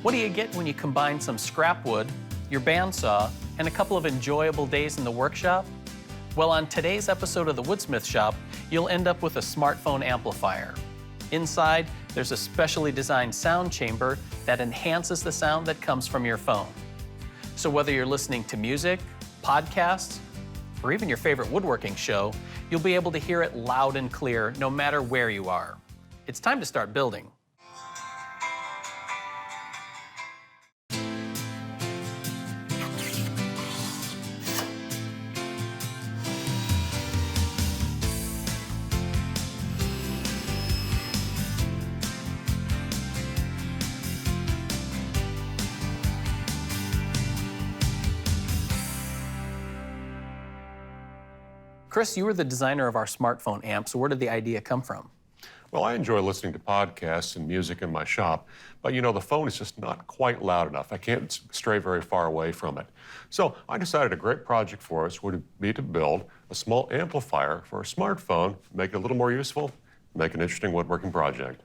What do you get when you combine some scrap wood, your bandsaw, and a couple of enjoyable days in the workshop? Well, on today's episode of the Woodsmith Shop, you'll end up with a smartphone amplifier. Inside, there's a specially designed sound chamber that enhances the sound that comes from your phone. So whether you're listening to music, podcasts, or even your favorite woodworking show, you'll be able to hear it loud and clear no matter where you are. It's time to start building. Chris, you were the designer of our smartphone amp, so where did the idea come from? Well, I enjoy listening to podcasts and music in my shop, but the phone is just not quite loud enough. I can't stray very far away from it. So I decided a great project for us would be to build a small amplifier for a smartphone, make it a little more useful, make an interesting woodworking project.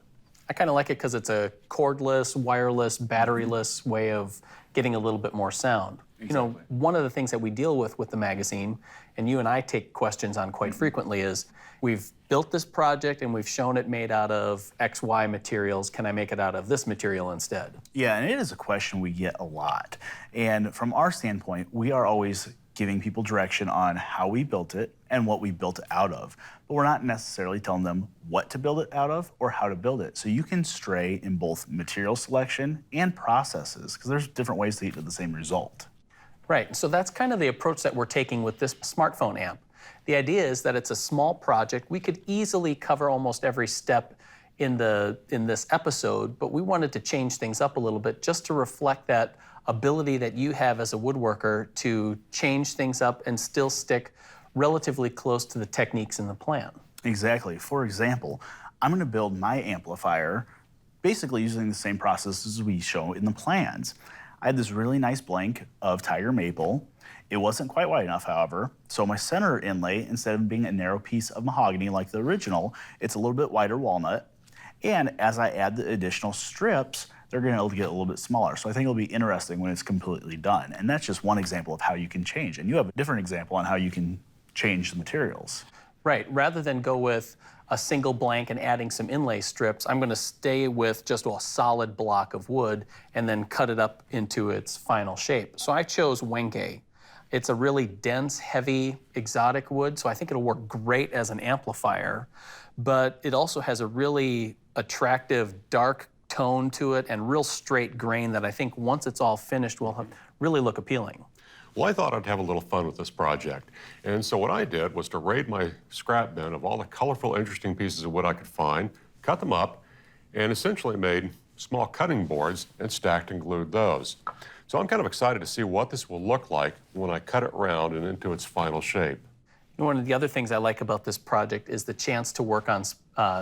I kind of like it because it's a cordless, wireless, batteryless way of getting a little bit more sound. Exactly. One of the things that we deal with the magazine, and you and I take questions on quite frequently, is we've built this project and we've shown it made out of XY materials. Can I make it out of this material instead? Yeah, and it is a question we get a lot. And from our standpoint, we are always giving people direction on how we built it and what we built it out of. But we're not necessarily telling them what to build it out of or how to build it. So you can stray in both material selection and processes, because there's different ways to get to the same result. Right, so that's kind of the approach that we're taking with this smartphone amp. The idea is that it's a small project. We could easily cover almost every step in this episode, but we wanted to change things up a little bit just to reflect that ability that you have as a woodworker to change things up and still stick relatively close to the techniques in the plan. Exactly. For example, I'm going to build my amplifier basically using the same processes we show in the plans. I had this really nice blank of tiger maple. It wasn't quite wide enough, however, so my center inlay, instead of being a narrow piece of mahogany like the original, it's a little bit wider walnut. And as I add the additional strips, they're going to get a little bit smaller. So I think it'll be interesting when it's completely done. And that's just one example of how you can change. And you have a different example on how you can change the materials. Right, rather than go with a single blank and adding some inlay strips, I'm going to stay with just a solid block of wood and then cut it up into its final shape. So I chose Wenge. It's a really dense, heavy, exotic wood, so I think it'll work great as an amplifier, but it also has a really attractive dark tone to it and real straight grain that I think once it's all finished will really look appealing. Well, I thought I'd have a little fun with this project. And so what I did was to raid my scrap bin of all the colorful, interesting pieces of wood I could find, cut them up, and essentially made small cutting boards and stacked and glued those. So I'm kind of excited to see what this will look like when I cut it round and into its final shape. One of the other things I like about this project is the chance to work on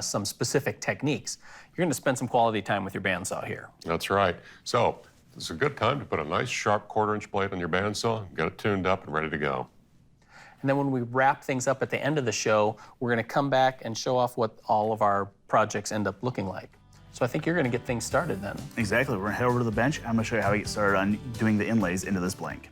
some specific techniques. You're going to spend some quality time with your bandsaw here. That's right. So this is a good time to put a nice sharp 1/4-inch blade on your bandsaw, get it tuned up and ready to go. And then when we wrap things up at the end of the show, we're going to come back and show off what all of our projects end up looking like. So I think you're going to get things started then. Exactly. We're going to head over to the bench. I'm going to show you how we get started on doing the inlays into this blank.